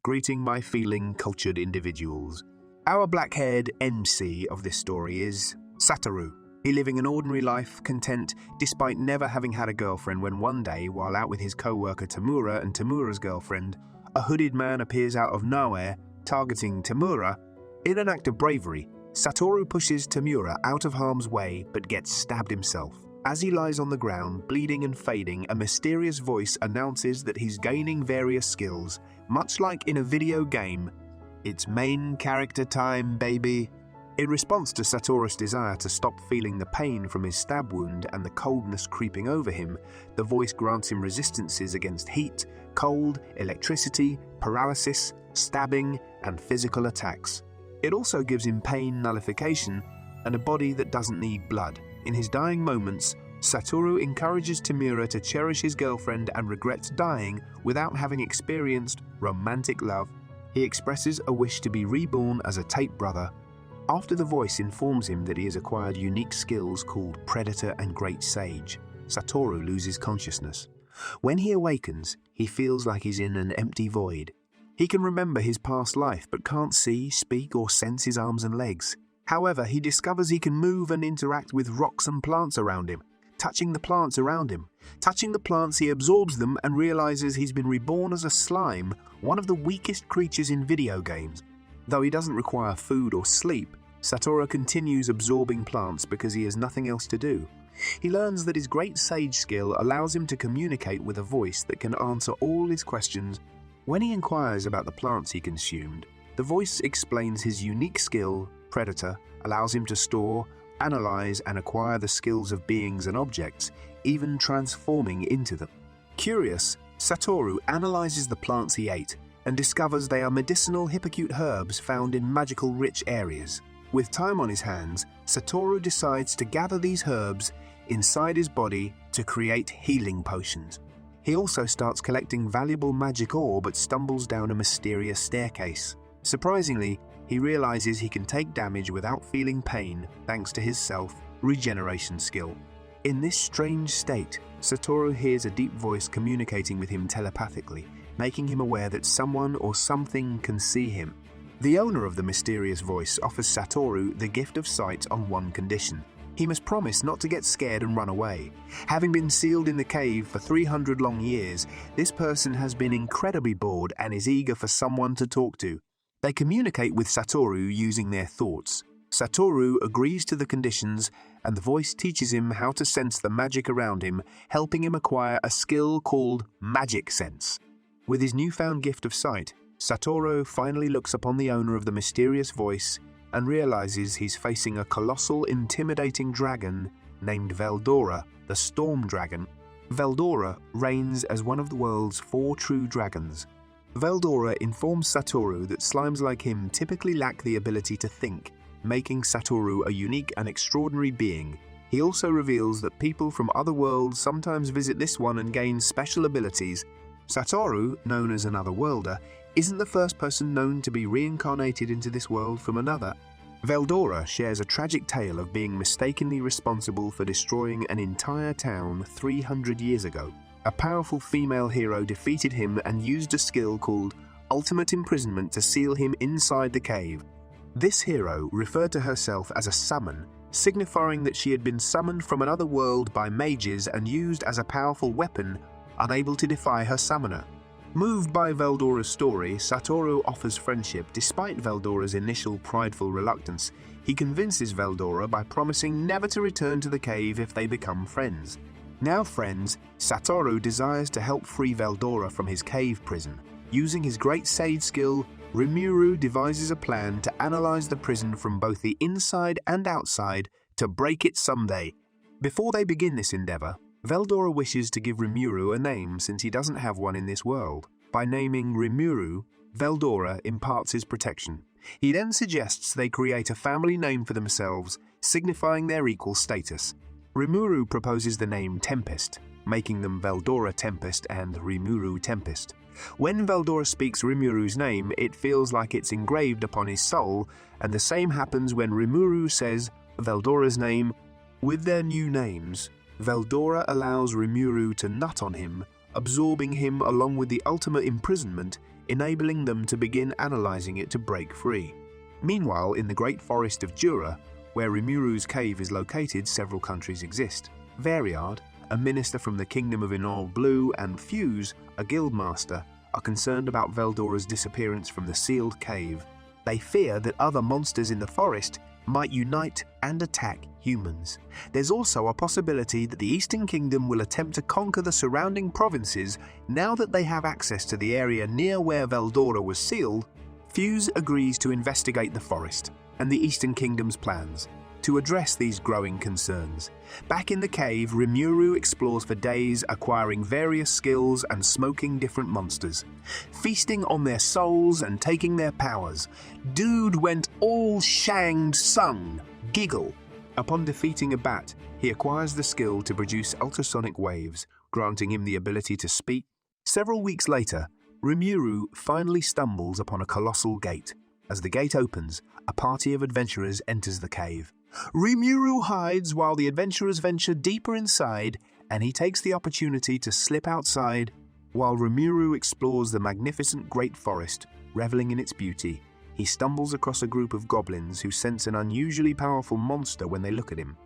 greeting my feeling cultured individuals. Our black-haired MC of this story is Satoru. He living an ordinary life, content despite never having had a girlfriend, when one day, while out with his co-worker Tamura and Tamura's girlfriend, a hooded man appears out of nowhere, targeting Tamura. In an act of bravery, Satoru pushes Tamura out of harm's way but gets stabbed himself. As he lies on the ground, bleeding and fading, a mysterious voice announces that he's gaining various skills, much like in a video game. It's main character time, baby. In response to Satoru's desire to stop feeling the pain from his stab wound and the coldness creeping over him, the voice grants him resistances against heat, cold, electricity, paralysis, stabbing, and physical attacks. It also gives him pain nullification and a body that doesn't need blood. In his dying moments, Satoru encourages Tamura to cherish his girlfriend and regrets dying without having experienced romantic love. He expresses a wish to be reborn as a tape brother. After the voice informs him that he has acquired unique skills called Predator and Great Sage, Satoru loses consciousness. When he awakens, he feels like he's in an empty void. He can remember his past life but can't see, speak, or sense his arms and legs. However, he discovers he can move and interact with rocks and plants around him. Touching the plants around him. Touching the plants, he absorbs them and realizes he's been reborn as a slime, one of the weakest creatures in video games. Though he doesn't require food or sleep, Satoru continues absorbing plants because he has nothing else to do. He learns that his Great Sage skill allows him to communicate with a voice that can answer all his questions. When he inquires about the plants he consumed, the voice explains his unique skill, Predator, allows him to store, analyze, and acquire the skills of beings and objects, even transforming into them. Curious, Satoru analyzes the plants he ate and discovers they are medicinal hypocute herbs found in magical rich areas. With time on his hands, Satoru decides to gather these herbs inside his body to create healing potions. He also starts collecting valuable magic ore but stumbles down a mysterious staircase. Surprisingly, he realizes he can take damage without feeling pain thanks to his self-regeneration skill. In this strange state, Satoru hears a deep voice communicating with him telepathically, making him aware that someone or something can see him. The owner of the mysterious voice offers Satoru the gift of sight on one condition. He must promise not to get scared and run away. Having been sealed in the cave for 300 long years, this person has been incredibly bored and is eager for someone to talk to. They communicate with Satoru using their thoughts. Satoru agrees to the conditions, and the voice teaches him how to sense the magic around him, helping him acquire a skill called Magic Sense. With his newfound gift of sight, Satoru finally looks upon the owner of the mysterious voice and realizes he's facing a colossal, intimidating dragon named Veldora, the Storm Dragon. Veldora reigns as one of the world's 4 true dragons. Veldora informs Satoru that slimes like him typically lack the ability to think, making Satoru a unique and extraordinary being. He also reveals that people from other worlds sometimes visit this one and gain special abilities. Satoru, known as an Otherworlder, isn't the first person known to be reincarnated into this world from another. Veldora shares a tragic tale of being mistakenly responsible for destroying an entire town 300 years ago. A powerful female hero defeated him and used a skill called Ultimate Imprisonment to seal him inside the cave. This hero referred to herself as a summon, signifying that she had been summoned from another world by mages and used as a powerful weapon, unable to defy her summoner. Moved by Veldora's story, Satoru offers friendship despite Veldora's initial prideful reluctance. He convinces Veldora by promising never to return to the cave if they become friends. Now friends, Satoru desires to help free Veldora from his cave prison. Using his Great Sage skill, Rimuru devises a plan to analyze the prison from both the inside and outside to break it someday. Before they begin this endeavor, Veldora wishes to give Rimuru a name since he doesn't have one in this world. By naming Rimuru, Veldora imparts his protection. He then suggests they create a family name for themselves, signifying their equal status. Rimuru proposes the name Tempest, making them Veldora Tempest and Rimuru Tempest. When Veldora speaks Rimuru's name, it feels like it's engraved upon his soul, and the same happens when Rimuru says Veldora's name. With their new names, Veldora allows Rimuru to nut on him, absorbing him along with the ultimate imprisonment enabling them to begin analyzing it to break free. Meanwhile, in the Great Forest of Jura, where Rimuru's cave is located, several countries exist. Variard, a minister from the Kingdom of Enol Blue, and Fuse, a guildmaster, are concerned about Veldora's disappearance from the sealed cave. They fear that other monsters in the forest might unite and attack humans. There's also a possibility that the Eastern Kingdom will attempt to conquer the surrounding provinces now that they have access to the area near where Veldora was sealed. Fuse agrees to investigate the forest and the Eastern Kingdom's plans to address these growing concerns. Back in the cave, Rimuru explores for days, acquiring various skills and smoking different monsters, feasting on their souls and taking their powers. Dude went all Shanged Sung, giggle. Upon defeating a bat, he acquires the skill to produce ultrasonic waves, granting him the ability to speak. Several weeks later, Rimuru finally stumbles upon a colossal gate. As the gate opens, a party of adventurers enters the cave. Rimuru hides while the adventurers venture deeper inside, and he takes the opportunity to slip outside. While Rimuru explores the magnificent Great Forest, reveling in its beauty, he stumbles across a group of goblins who sense an unusually powerful monster when they look at him.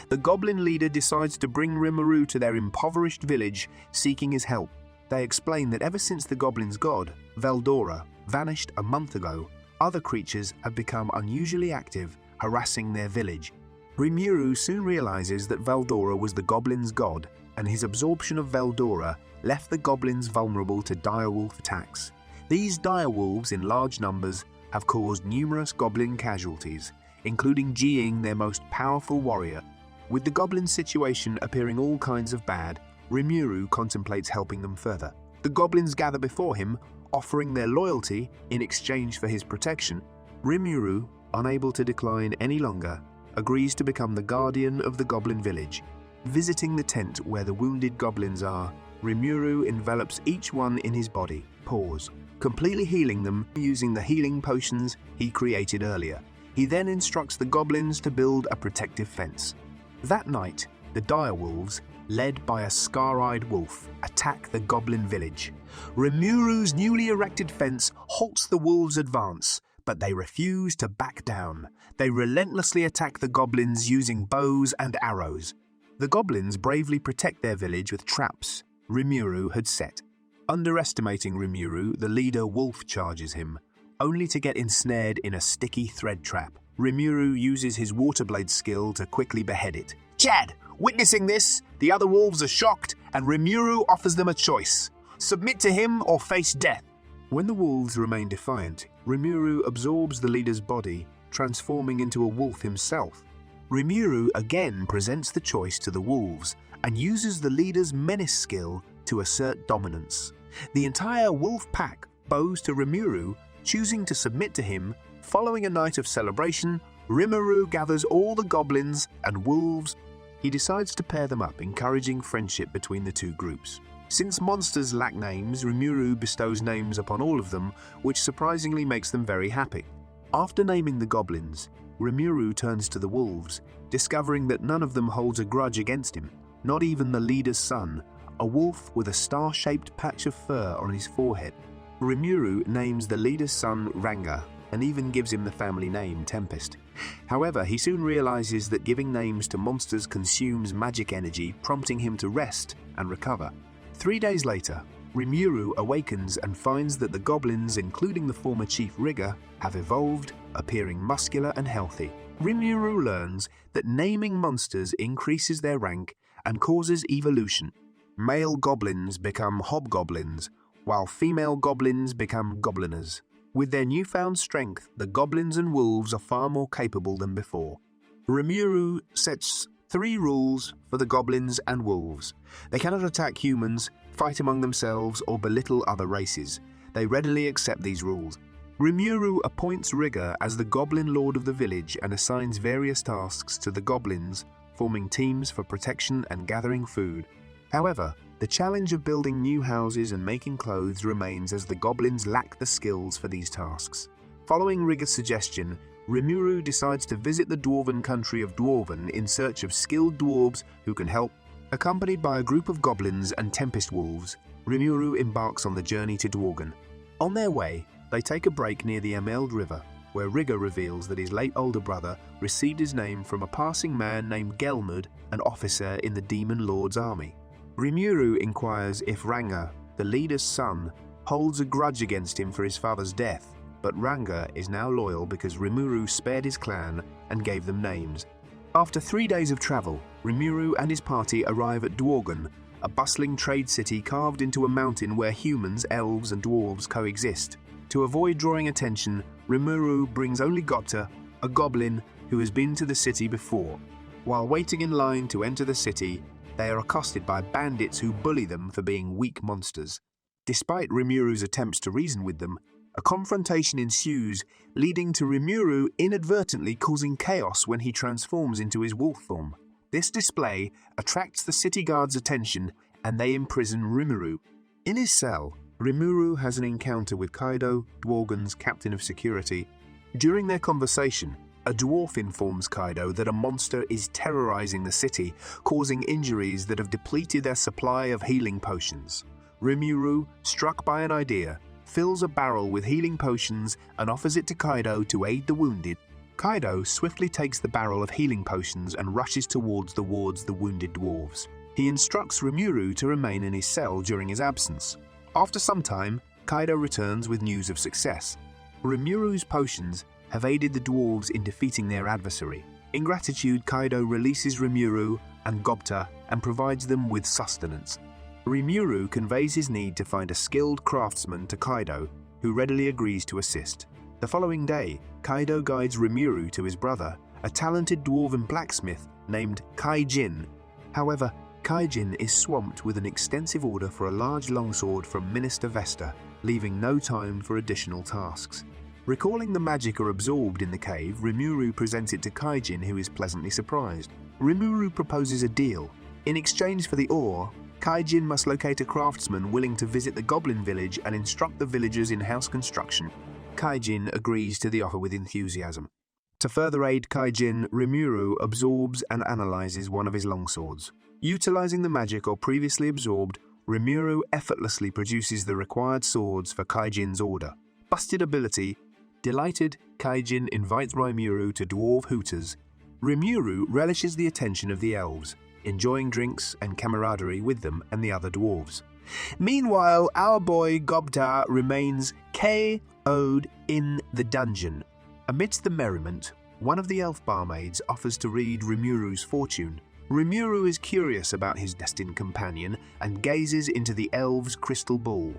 The goblin leader decides to bring Rimuru to their impoverished village, seeking his help. They explain that ever since the goblin's god, Veldora, vanished a month ago, other creatures have become unusually active, harassing their village. Rimuru soon realizes that Veldora was the goblin's god, and his absorption of Veldora left the goblins vulnerable to direwolf attacks. These direwolves in large numbers have caused numerous goblin casualties, including Jiying, their most powerful warrior. With the goblin situation appearing all kinds of bad, Rimuru contemplates helping them further. The goblins gather before him, offering their loyalty in exchange for his protection. Rimuru, unable to decline any longer, agrees to become the guardian of the goblin village. Visiting the tent where the wounded goblins are, Rimuru envelops each one in his body, completely healing them using the healing potions he created earlier. He then instructs the goblins to build a protective fence. That night, the direwolves, led by a scar-eyed wolf, attack the goblin village. Rimuru's newly erected fence halts the wolves' advance, but they refuse to back down. They relentlessly attack the goblins using bows and arrows. The goblins bravely protect their village with traps Rimuru had set. Underestimating Rimuru, the leader wolf charges him, only to get ensnared in a sticky thread trap. Rimuru uses his waterblade skill to quickly behead it. Chad! Witnessing this, the other wolves are shocked, and Rimuru offers them a choice: submit to him or face death. When the wolves remain defiant, Rimuru absorbs the leader's body, transforming into a wolf himself. Rimuru again presents the choice to the wolves and uses the leader's menace skill to assert dominance. The entire wolf pack bows to Rimuru, choosing to submit to him. Following a night of celebration, Rimuru gathers all the goblins and wolves. He decides to pair them up, encouraging friendship between the two groups. Since monsters lack names, Rimuru bestows names upon all of them, which surprisingly makes them very happy. After naming the goblins, Rimuru turns to the wolves, discovering that none of them holds a grudge against him, not even the leader's son, a wolf with a star-shaped patch of fur on his forehead. Rimuru names the leader's son Ranga, and even gives him the family name Tempest. However, he soon realizes that giving names to monsters consumes magic energy, prompting him to rest and recover. 3 days later, Rimuru awakens and finds that the goblins, including the former chief Rigger, have evolved, appearing muscular and healthy. Rimuru learns that naming monsters increases their rank and causes evolution. Male goblins become hobgoblins, while female goblins become gobliners. With their newfound strength, the goblins and wolves are far more capable than before. Rimuru sets 3 rules for the goblins and wolves. They cannot attack humans, fight among themselves, or belittle other races. They readily accept these rules. Rimuru appoints Rigger as the goblin lord of the village and assigns various tasks to the goblins, forming teams for protection and gathering food. However, the challenge of building new houses and making clothes remains, as the goblins lack the skills for these tasks. Following Rigger's suggestion, Rimuru decides to visit the dwarven country of Dwarven in search of skilled dwarves who can help. Accompanied by a group of goblins and tempest wolves, Rimuru embarks on the journey to Dworgen. On their way, they take a break near the Emerald River, where Rigger reveals that his late older brother received his name from a passing man named Gelmud, an officer in the Demon Lord's army. Rimuru inquires if Ranga, the leader's son, holds a grudge against him for his father's death, but Ranga is now loyal because Rimuru spared his clan and gave them names. After 3 days of travel, Rimuru and his party arrive at Dworgen, a bustling trade city carved into a mountain where humans, elves and dwarves coexist. To avoid drawing attention, Rimuru brings only Gopta, a goblin who has been to the city before. While waiting in line to enter the city, they are accosted by bandits who bully them for being weak monsters. Despite Rimuru's attempts to reason with them, a confrontation ensues, leading to Rimuru inadvertently causing chaos when he transforms into his wolf form. This display attracts the city guards' attention and they imprison Rimuru. In his cell, Rimuru has an encounter with Kaido, Dworgen's captain of security. During their conversation, a dwarf informs Kaido that a monster is terrorizing the city, causing injuries that have depleted their supply of healing potions. Rimuru, struck by an idea, fills a barrel with healing potions and offers it to Kaido to aid the wounded. Kaido swiftly takes the barrel of healing potions and rushes towards the wounded dwarves. He instructs Rimuru to remain in his cell during his absence. After some time, Kaido returns with news of success. Rimuru's potions have aided the dwarves in defeating their adversary. In gratitude, Kaido releases Rimuru and Gopta and provides them with sustenance. Rimuru conveys his need to find a skilled craftsman to Kaido, who readily agrees to assist. The following day, Kaido guides Rimuru to his brother, a talented dwarven blacksmith named Kaijin. However, Kaijin is swamped with an extensive order for a large longsword from Minister Vesta, leaving no time for additional tasks. Recalling the magic are absorbed in the cave, Rimuru presents it to Kaijin, who is pleasantly surprised. Rimuru proposes a deal. In exchange for the ore, Kaijin must locate a craftsman willing to visit the goblin village and instruct the villagers in house construction. Kaijin agrees to the offer with enthusiasm. To further aid Kaijin, Rimuru absorbs and analyzes one of his longswords. Utilizing the magic or previously absorbed, Rimuru effortlessly produces the required swords for Kaijin's order. Busted ability. Delighted, Kaijin invites Rimuru to dwarf hooters. Rimuru relishes the attention of the elves, enjoying drinks and camaraderie with them and the other dwarves. Meanwhile, our boy Gopta remains KO'd in the dungeon. Amidst the merriment, one of the elf barmaids offers to read Rimuru's fortune. Rimuru is curious about his destined companion and gazes into the elf's crystal ball.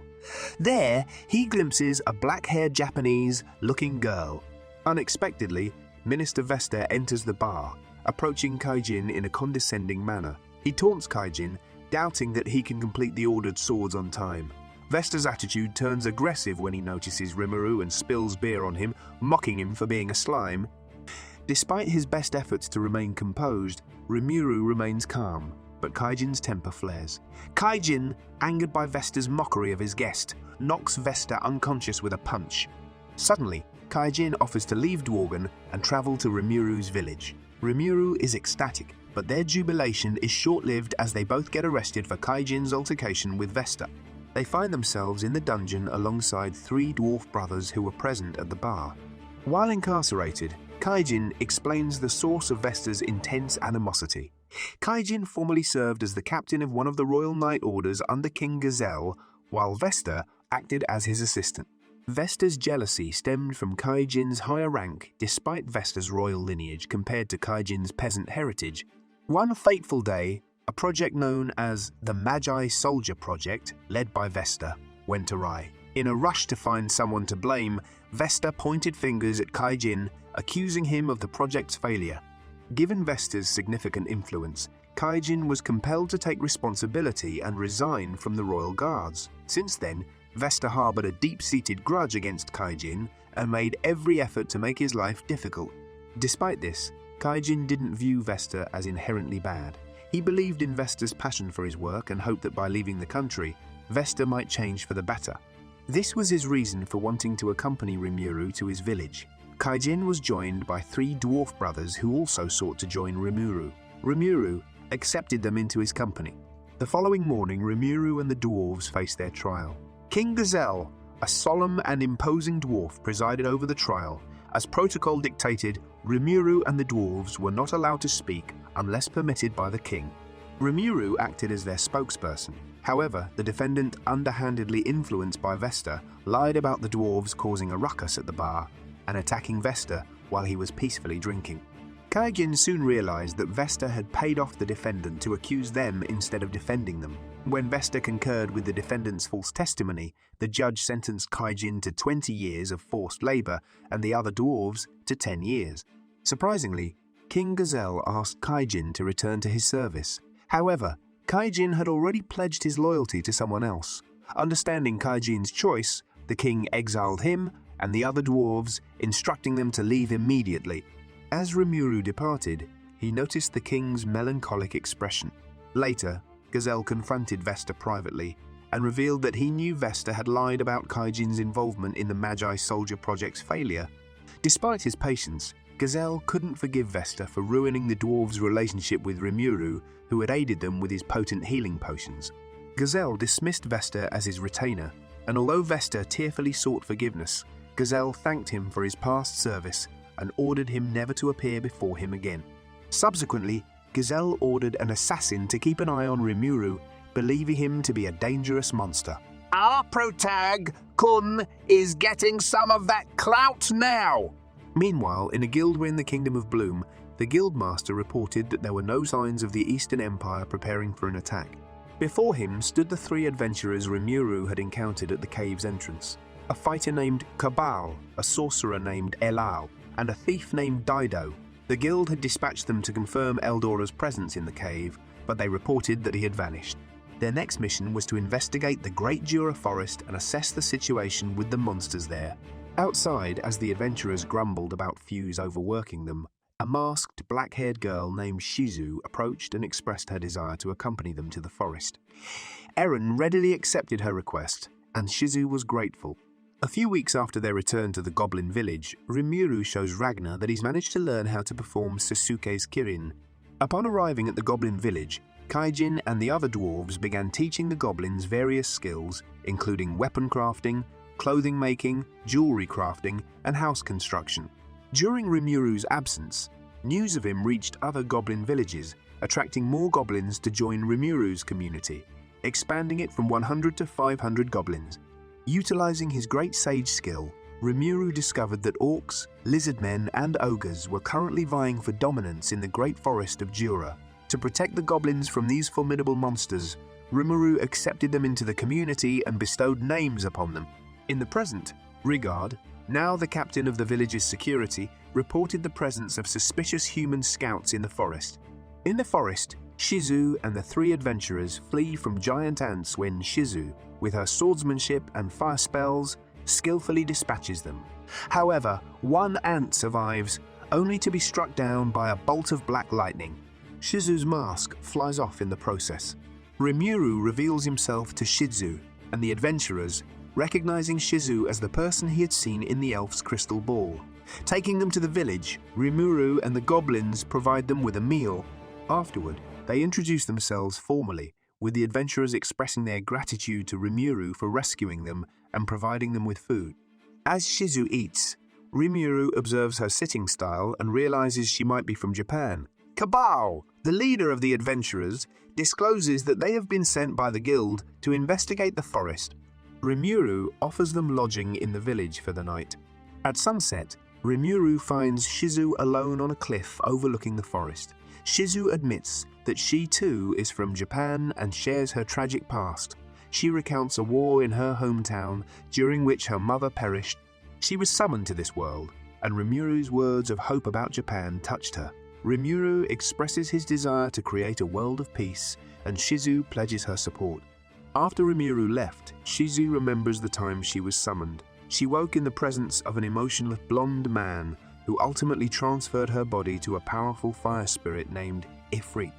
There, he glimpses a black-haired Japanese-looking girl. Unexpectedly, Minister Vesta enters the bar, approaching Kaijin in a condescending manner. He taunts Kaijin, doubting that he can complete the ordered swords on time. Vesta's attitude turns aggressive when he notices Rimuru and spills beer on him, mocking him for being a slime. Despite his best efforts to remain composed, Rimuru remains calm, but Kaijin's temper flares. Kaijin, angered by Vesta's mockery of his guest, knocks Vesta unconscious with a punch. Suddenly, Kaijin offers to leave Dworgen and travel to Rimuru's village. Rimuru is ecstatic, but their jubilation is short-lived as they both get arrested for Kaijin's altercation with Vesta. They find themselves in the dungeon alongside 3 dwarf brothers who were present at the bar. While incarcerated, Kaijin explains the source of Vesta's intense animosity. Kaijin formerly served as the captain of one of the Royal Knight Orders under King Gazelle, while Vesta acted as his assistant. Vesta's jealousy stemmed from Kaijin's higher rank despite Vesta's royal lineage compared to Kaijin's peasant heritage. One fateful day, a project known as the Magi Soldier Project, led by Vesta, went awry. In a rush to find someone to blame, Vesta pointed fingers at Kaijin, accusing him of the project's failure. Given Vesta's significant influence, Kaijin was compelled to take responsibility and resign from the Royal Guards. Since then, Vesta harbored a deep-seated grudge against Kaijin and made every effort to make his life difficult. Despite this, Kaijin didn't view Vesta as inherently bad. He believed in Vesta's passion for his work and hoped that by leaving the country, Vesta might change for the better. This was his reason for wanting to accompany Rimuru to his village. Kaijin was joined by 3 dwarf brothers who also sought to join Rimuru. Rimuru accepted them into his company. The following morning, Rimuru and the dwarves faced their trial. King Gazelle, A solemn and imposing dwarf presided over the trial. As protocol dictated, Rimuru and the dwarves were not allowed to speak unless permitted by the king. Rimuru acted as their spokesperson. However, the defendant, underhandedly influenced by Vesta, lied about the dwarves causing a ruckus at the bar and attacking Vesta while he was peacefully drinking. Kaijin soon realized that Vesta had paid off the defendant to accuse them instead of defending them. When Vesta concurred with the defendant's false testimony, the judge sentenced Kaijin to 20 years of forced labor and the other dwarves to 10 years. Surprisingly, King Gazelle asked Kaijin to return to his service. However, Kaijin had already pledged his loyalty to someone else. Understanding Kaijin's choice, the king exiled him and the other dwarves, instructing them to leave immediately. As Rimuru departed, he noticed the king's melancholic expression. Later, Gazelle confronted Vesta privately and revealed that he knew Vesta had lied about Kaijin's involvement in the Magi Soldier Project's failure. Despite his patience, Gazelle couldn't forgive Vesta for ruining the dwarves' relationship with Rimuru, who had aided them with his potent healing potions. Gazelle dismissed Vesta as his retainer, and although Vesta tearfully sought forgiveness, Gazelle thanked him for his past service and ordered him never to appear before him again. Subsequently, Gazelle ordered an assassin to keep an eye on Rimuru, believing him to be a dangerous monster. Our protag, Kun, is getting some of that clout now. Meanwhile, in a guild in the Kingdom of Bloom, the guildmaster reported that there were no signs of the Eastern Empire preparing for an attack. Before him stood the three adventurers Rimuru had encountered at the cave's entrance. A fighter named Kabal, a sorcerer named Elao, and a thief named Dido. The guild had dispatched them to confirm Eldora's presence in the cave, but they reported that he had vanished. Their next mission was to investigate the Great Jura Forest and assess the situation with the monsters there. Outside, as the adventurers grumbled about Fuse overworking them, a masked, black-haired girl named Shizu approached and expressed her desire to accompany them to the forest. Eren readily accepted her request, and Shizu was grateful. A few weeks after their return to the Goblin Village, Rimuru shows Ragnar that he's managed to learn how to perform Sasuke's Kirin. Upon arriving at the Goblin Village, Kaijin and the other dwarves began teaching the goblins various skills, including weapon crafting, clothing making, jewelry crafting, and house construction. During Rimuru's absence, news of him reached other goblin villages, attracting more goblins to join Rimuru's community, expanding it from 100 to 500 goblins. Utilizing his great sage skill, Rimuru discovered that orcs, lizardmen, and ogres were currently vying for dominance in the Great Forest of Jura. To protect the goblins from these formidable monsters, Rimuru accepted them into the community and bestowed names upon them. In the present, Rigard, now the captain of the village's security, reported the presence of suspicious human scouts in the forest. In the forest, Shizu and the three adventurers flee from giant ants when Shizu, with her swordsmanship and fire spells, skillfully dispatches them. However, one ant survives, only to be struck down by a bolt of black lightning. Shizu's mask flies off in the process. Rimuru reveals himself to Shizu and the adventurers, recognizing Shizu as the person he had seen in the elf's crystal ball. Taking them to the village, Rimuru and the goblins provide them with a meal. Afterward, they introduce themselves formally, with the adventurers expressing their gratitude to Rimuru for rescuing them and providing them with food. As Shizu eats, Rimuru observes her sitting style and realizes she might be from Japan. Kabao, the leader of the adventurers, discloses that they have been sent by the guild to investigate the forest. Rimuru offers them lodging in the village for the night. At sunset, Rimuru finds Shizu alone on a cliff overlooking the forest. Shizu admits that she too is from Japan and shares her tragic past. She recounts a war in her hometown during which her mother perished. She was summoned to this world, and Rimuru's words of hope about Japan touched her. Rimuru expresses his desire to create a world of peace, and Shizu pledges her support. After Rimuru left, Shizu remembers the time she was summoned. She woke in the presence of an emotionless blonde man who ultimately transferred her body to a powerful fire spirit named Ifrit.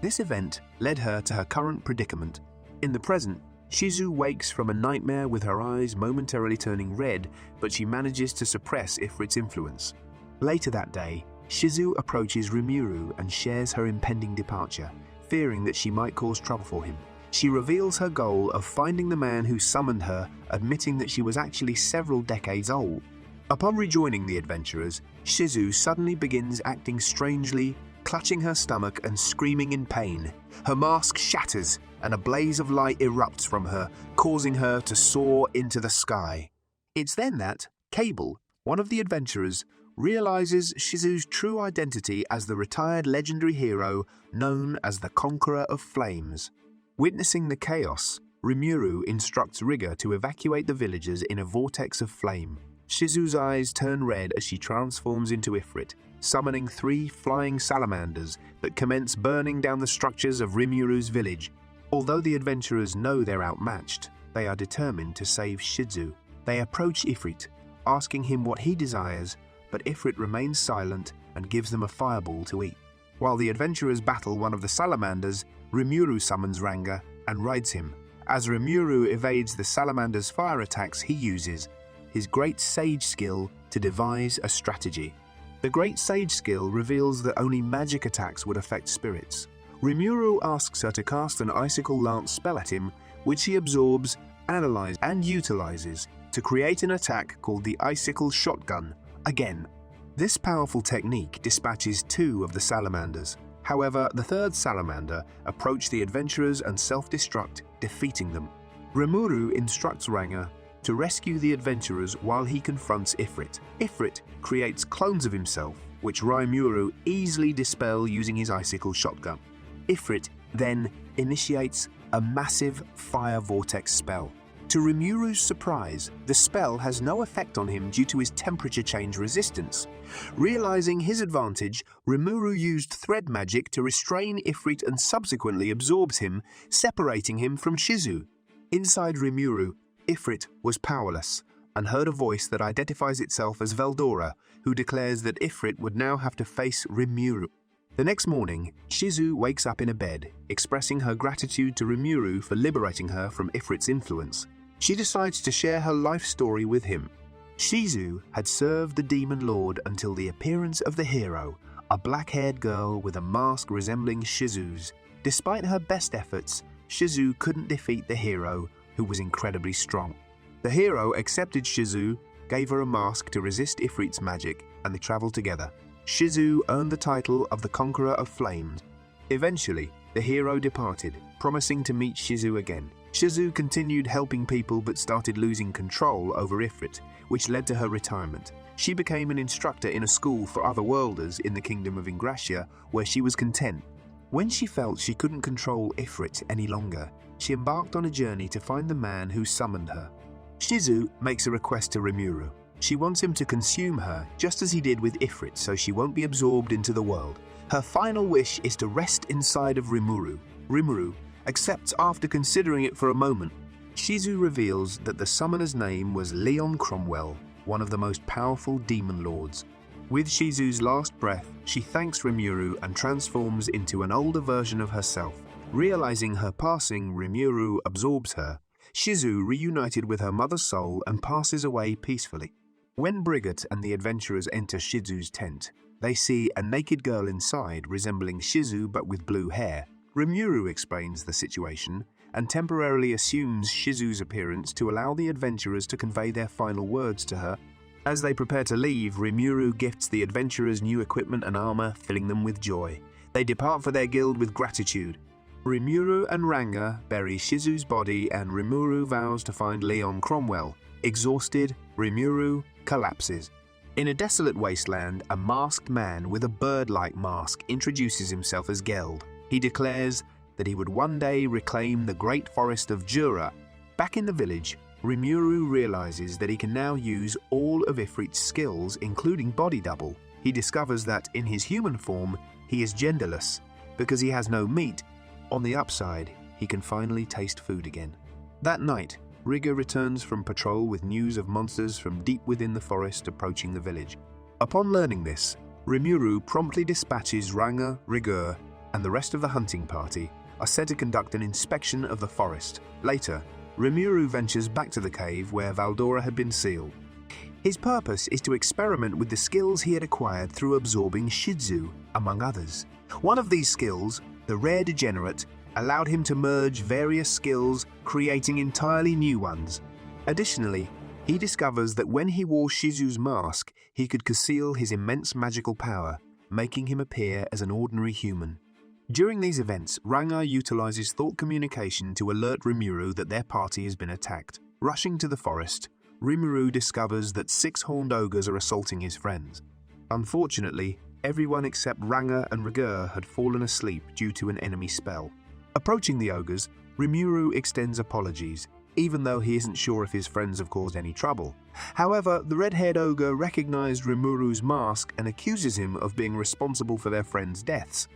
This event led her to her current predicament. In the present, Shizu wakes from a nightmare with her eyes momentarily turning red, but she manages to suppress Ifrit's influence. Later that day, Shizu approaches Rimuru and shares her impending departure, fearing that she might cause trouble for him. She reveals her goal of finding the man who summoned her, admitting that she was actually several decades old. Upon rejoining the adventurers, Shizu suddenly begins acting strangely, clutching her stomach and screaming in pain. Her mask shatters and a blaze of light erupts from her, causing her to soar into the sky. It's then that Cable, one of the adventurers, realizes Shizu's true identity as the retired legendary hero known as the Conqueror of Flames. Witnessing the chaos, Rimuru instructs Riga to evacuate the villagers in a vortex of flame. Shizu's eyes turn red as she transforms into Ifrit, summoning 3 flying salamanders that commence burning down the structures of Rimuru's village. Although the adventurers know they're outmatched, they are determined to save Shizu. They approach Ifrit, asking him what he desires, but Ifrit remains silent and gives them a fireball to eat. While the adventurers battle one of the salamanders, Rimuru summons Ranga and rides him. As Rimuru evades the salamander's fire attacks, he uses his Great Sage skill to devise a strategy. The Great Sage skill reveals that only magic attacks would affect spirits. Rimuru asks her to cast an Icicle Lance spell at him, which he absorbs, analyzes, and utilizes to create an attack called the Icicle Shotgun. Again, this powerful technique dispatches 2 of the salamanders. However, the 3rd salamander approached the adventurers and self-destruct, defeating them. Rimuru instructs Ranga to rescue the adventurers while he confronts Ifrit. Ifrit creates clones of himself, which Rimuru easily dispels using his Icicle Shotgun. Ifrit then initiates a massive fire vortex spell. To Rimuru's surprise, the spell has no effect on him due to his temperature change resistance. Realizing his advantage, Rimuru used thread magic to restrain Ifrit and subsequently absorbs him, separating him from Shizu. Inside Rimuru, Ifrit was powerless and heard a voice that identifies itself as Veldora, who declares that Ifrit would now have to face Rimuru. The next morning, Shizu wakes up in a bed, expressing her gratitude to Rimuru for liberating her from Ifrit's influence. She decides to share her life story with him. Shizu had served the Demon Lord until the appearance of the hero, a black-haired girl with a mask resembling Shizu's. Despite her best efforts, Shizu couldn't defeat the hero, who was incredibly strong. The hero accepted Shizu, gave her a mask to resist Ifrit's magic, and they traveled together. Shizu earned the title of the Conqueror of Flames. Eventually, the hero departed, promising to meet Shizu again. Shizu continued helping people but started losing control over Ifrit, which led to her retirement. She became an instructor in a school for otherworlders in the kingdom of Ingrassia, where she was content. When she felt she couldn't control Ifrit any longer, she embarked on a journey to find the man who summoned her. Shizu makes a request to Rimuru. She wants him to consume her, just as he did with Ifrit, so she won't be absorbed into the world. Her final wish is to rest inside of Rimuru. Rimuru accepts after considering it for a moment. Shizu reveals that the summoner's name was Leon Cromwell, one of the most powerful demon lords. With Shizu's last breath, she thanks Rimuru and transforms into an older version of herself. Realizing her passing, Rimuru absorbs her. Shizu reunited with her mother's soul and passes away peacefully. When Brigit and the adventurers enter Shizu's tent, they see a naked girl inside resembling Shizu but with blue hair. Rimuru explains the situation and temporarily assumes Shizu's appearance to allow the adventurers to convey their final words to her. As they prepare to leave, Rimuru gifts the adventurers new equipment and armor, filling them with joy. They depart for their guild with gratitude. Rimuru and Ranga bury Shizu's body and Rimuru vows to find Leon Cromwell. Exhausted, Rimuru collapses. In a desolate wasteland, a masked man with a bird-like mask introduces himself as Geld. He declares that he would one day reclaim the great forest of Jura. Back in the village, Rimuru realizes that he can now use all of Ifrit's skills, including body double. He discovers that in his human form, he is genderless. Because he has no meat, on the upside, he can finally taste food again. That night, Riga returns from patrol with news of monsters from deep within the forest approaching the village. Upon learning this, Rimuru promptly dispatches Ranga, Rigur, and the rest of the hunting party are set to conduct an inspection of the forest. Later, Rimuru ventures back to the cave where Veldora had been sealed. His purpose is to experiment with the skills he had acquired through absorbing Shizu, among others. One of these skills, the Rare Degenerate, allowed him to merge various skills, creating entirely new ones. Additionally, he discovers that when he wore Shizu's mask, he could conceal his immense magical power, making him appear as an ordinary human. During these events, Ranga utilizes thought communication to alert Rimuru that their party has been attacked. Rushing to the forest, Rimuru discovers that 6 horned ogres are assaulting his friends. Unfortunately, everyone except Ranga and Rigur had fallen asleep due to an enemy spell. Approaching the ogres, Rimuru extends apologies, even though he isn't sure if his friends have caused any trouble. However, the red-haired ogre recognized Rimuru's mask and accuses him of being responsible for their friends' deaths.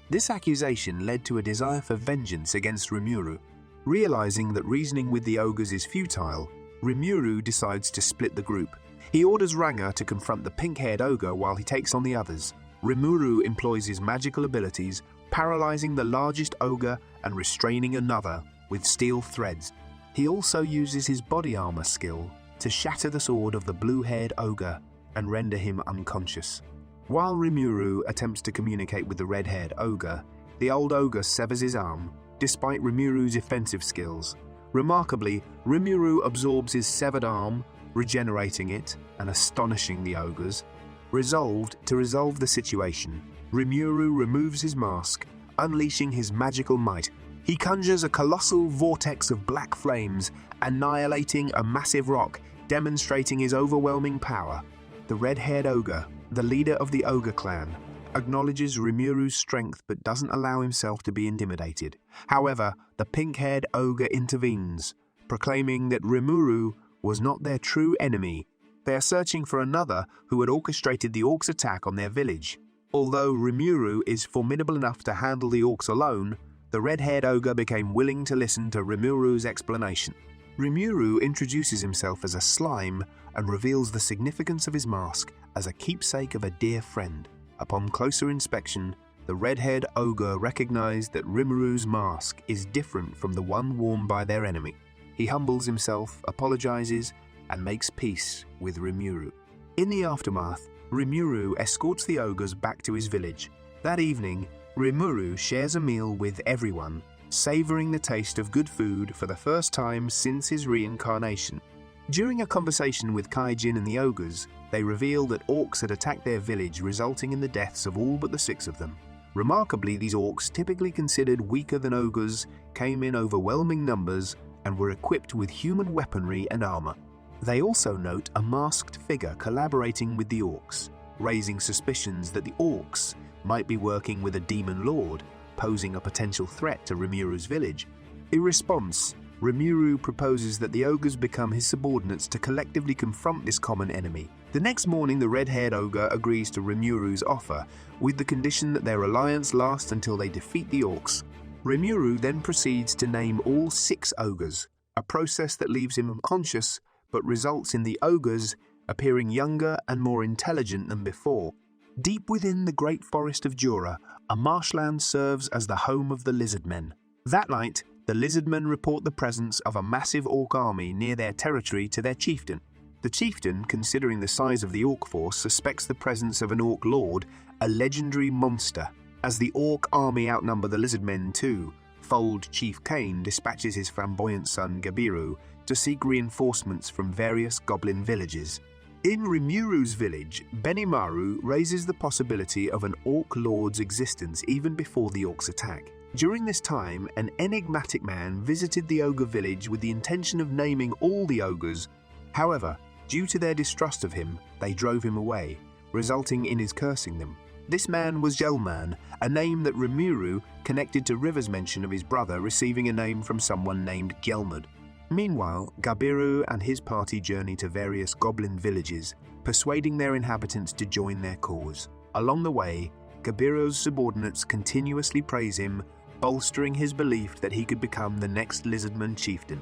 This accusation led to a desire for vengeance against Rimuru. Realizing that reasoning with the ogres is futile, Rimuru decides to split the group. He orders Ranga to confront the pink-haired ogre while he takes on the others. Rimuru employs his magical abilities, paralyzing the largest ogre and restraining another with steel threads. He also uses his body armor skill to shatter the sword of the blue-haired ogre and render him unconscious. While Rimuru attempts to communicate with the red-haired ogre, the old ogre severs his arm, despite Rimuru's offensive skills. Remarkably, Rimuru absorbs his severed arm, regenerating it and astonishing the ogres. Resolved to resolve the situation, Rimuru removes his mask, unleashing his magical might. He conjures a colossal vortex of black flames, annihilating a massive rock, demonstrating his overwhelming power. The red-haired ogre, the leader of the ogre clan, acknowledges Rimuru's strength but doesn't allow himself to be intimidated. However, the pink-haired ogre intervenes, proclaiming that Rimuru was not their true enemy. They are searching for another who had orchestrated the orcs' attack on their village. Although Rimuru is formidable enough to handle the orcs alone, the red-haired ogre became willing to listen to Rimuru's explanation. Rimuru introduces himself as a slime and reveals the significance of his mask as a keepsake of a dear friend. Upon closer inspection, the red-haired ogre recognized that Rimuru's mask is different from the one worn by their enemy. He humbles himself, apologizes, and makes peace with Rimuru. In the aftermath, Rimuru escorts the ogres back to his village. That evening, Rimuru shares a meal with everyone, savoring the taste of good food for the first time since his reincarnation. During a conversation with Kaijin and the ogres, they reveal that orcs had attacked their village, resulting in the deaths of all but the 6 of them. Remarkably, these orcs, typically considered weaker than ogres, came in overwhelming numbers and were equipped with human weaponry and armor. They also note a masked figure collaborating with the orcs, raising suspicions that the orcs might be working with a demon lord, posing a potential threat to Rimuru's village. In response, Rimuru proposes that the ogres become his subordinates to collectively confront this common enemy. The next morning, the red-haired ogre agrees to Rimuru's offer, with the condition that their alliance lasts until they defeat the orcs. Rimuru then proceeds to name all 6 ogres, a process that leaves him unconscious but results in the ogres appearing younger and more intelligent than before. Deep within the great forest of Jura, a marshland serves as the home of the lizardmen. That night, the lizardmen report the presence of a massive orc army near their territory to their chieftain. The chieftain, considering the size of the orc force, suspects the presence of an orc lord, a legendary monster. As the orc army outnumber the lizardmen too, Fold Chief Kane dispatches his flamboyant son Gabiru to seek reinforcements from various goblin villages. In Rimuru's village, Benimaru raises the possibility of an orc lord's existence even before the orcs attack. During this time, an enigmatic man visited the ogre village with the intention of naming all the ogres. However, due to their distrust of him, they drove him away, resulting in his cursing them. This man was Gelman, a name that Rimuru connected to River's mention of his brother receiving a name from someone named Gelmud. Meanwhile, Gabiru and his party journey to various goblin villages, persuading their inhabitants to join their cause. Along the way, Gabiru's subordinates continuously praise him, bolstering his belief that he could become the next lizardman chieftain.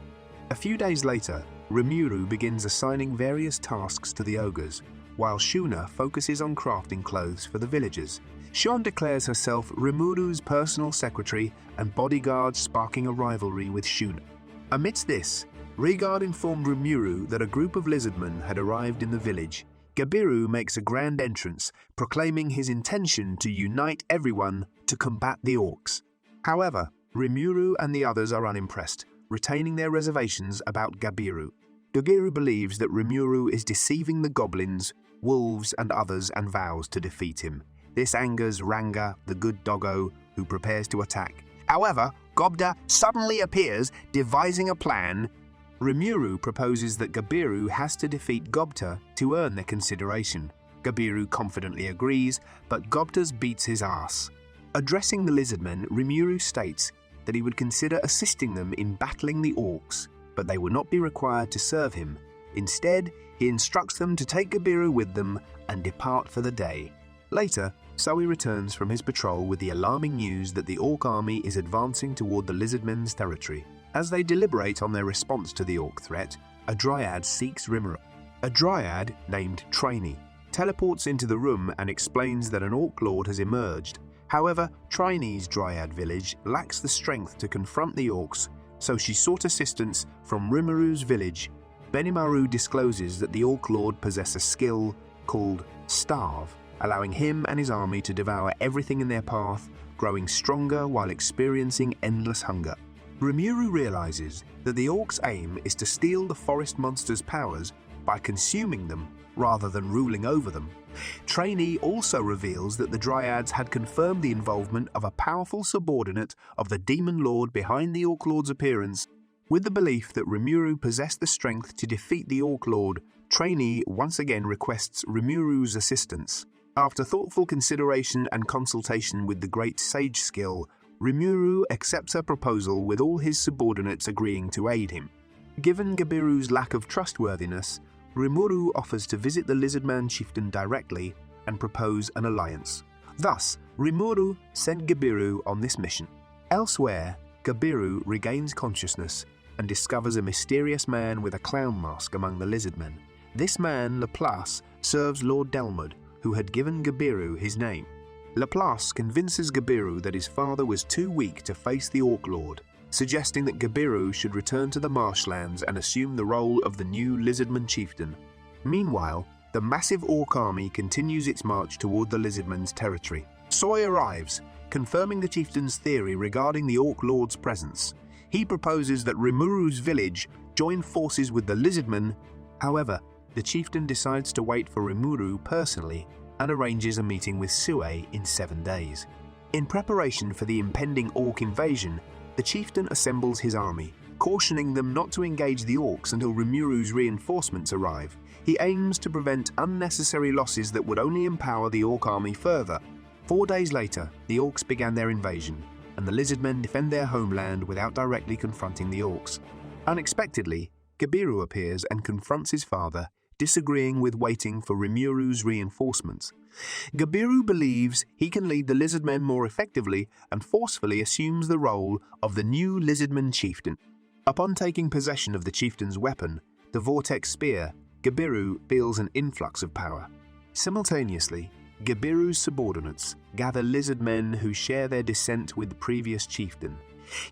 A few days later, Rimuru begins assigning various tasks to the ogres, while Shuna focuses on crafting clothes for the villagers. Sean declares herself Rimuru's personal secretary and bodyguard, sparking a rivalry with Shuna. Amidst this, Rigard informed Rimuru that a group of lizardmen had arrived in the village. Gabiru makes a grand entrance, proclaiming his intention to unite everyone to combat the orcs. However, Rimuru and the others are unimpressed, retaining their reservations about Gabiru. Gabiru believes that Rimuru is deceiving the goblins, wolves and others and vows to defeat him. This angers Ranga, the good doggo, who prepares to attack. However, Gobda suddenly appears, devising a plan. Rimuru proposes that Gabiru has to defeat Gobta to earn their consideration. Gabiru confidently agrees, but Gobta's beats his ass. Addressing the lizardmen, Rimuru states that he would consider assisting them in battling the orcs, but they would not be required to serve him. Instead, he instructs them to take Gabiru with them and depart for the day. Later, Zoe returns from his patrol with the alarming news that the orc army is advancing toward the lizardmen's territory. As they deliberate on their response to the orc threat, a dryad seeks Rimuru. A dryad named Trainee teleports into the room and explains that an orc lord has emerged. However, Trainee's dryad village lacks the strength to confront the orcs, so she sought assistance from Rimuru's village. Benimaru discloses that the orc lord possesses a skill called Starve, allowing him and his army to devour everything in their path, growing stronger while experiencing endless hunger. Rimuru realizes that the orcs' aim is to steal the forest monsters' powers by consuming them rather than ruling over them. Trainee also reveals that the Dryads had confirmed the involvement of a powerful subordinate of the Demon Lord behind the Orc Lord's appearance. With the belief that Rimuru possessed the strength to defeat the Orc Lord, Trainee once again requests Rimuru's assistance. After thoughtful consideration and consultation with the Great Sage Skill, Rimuru accepts her proposal with all his subordinates agreeing to aid him. Given Gabiru's lack of trustworthiness, Rimuru offers to visit the Lizardman chieftain directly and propose an alliance. Thus, Rimuru sent Gabiru on this mission. Elsewhere, Gabiru regains consciousness and discovers a mysterious man with a clown mask among the Lizardmen. This man, Laplace, serves Lord Delmod, who had given Gabiru his name. Laplace convinces Gabiru that his father was too weak to face the Orc Lord, suggesting that Gabiru should return to the marshlands and assume the role of the new Lizardman chieftain. Meanwhile, the massive orc army continues its march toward the Lizardman's territory. Soy arrives, confirming the chieftain's theory regarding the Orc Lord's presence. He proposes that Rimuru's village join forces with the Lizardmen. However, the chieftain decides to wait for Rimuru personally and arranges a meeting with Sue in 7 days. In preparation for the impending orc invasion, the chieftain assembles his army, cautioning them not to engage the orcs until Rimuru's reinforcements arrive. He aims to prevent unnecessary losses that would only empower the orc army further. 4 days later, the orcs began their invasion, and the lizardmen defend their homeland without directly confronting the orcs. Unexpectedly, Gabiru appears and confronts his father, disagreeing with waiting for Rimuru's reinforcements. Gabiru believes he can lead the lizardmen more effectively and forcefully assumes the role of the new lizardman chieftain. Upon taking possession of the chieftain's weapon, the Vortex Spear, Gabiru feels an influx of power. Simultaneously, Gabiru's subordinates gather lizardmen who share their descent with the previous chieftain.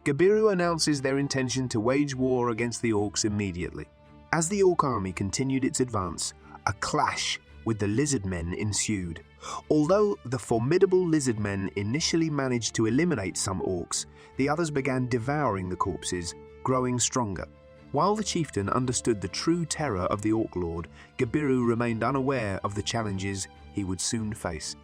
Gabiru announces their intention to wage war against the orcs immediately. As the orc army continued its advance, a clash with the lizardmen ensued. Although the formidable lizardmen initially managed to eliminate some orcs, the others began devouring the corpses, growing stronger. While the chieftain understood the true terror of the Orc Lord, Gabiru remained unaware of the challenges he would soon face.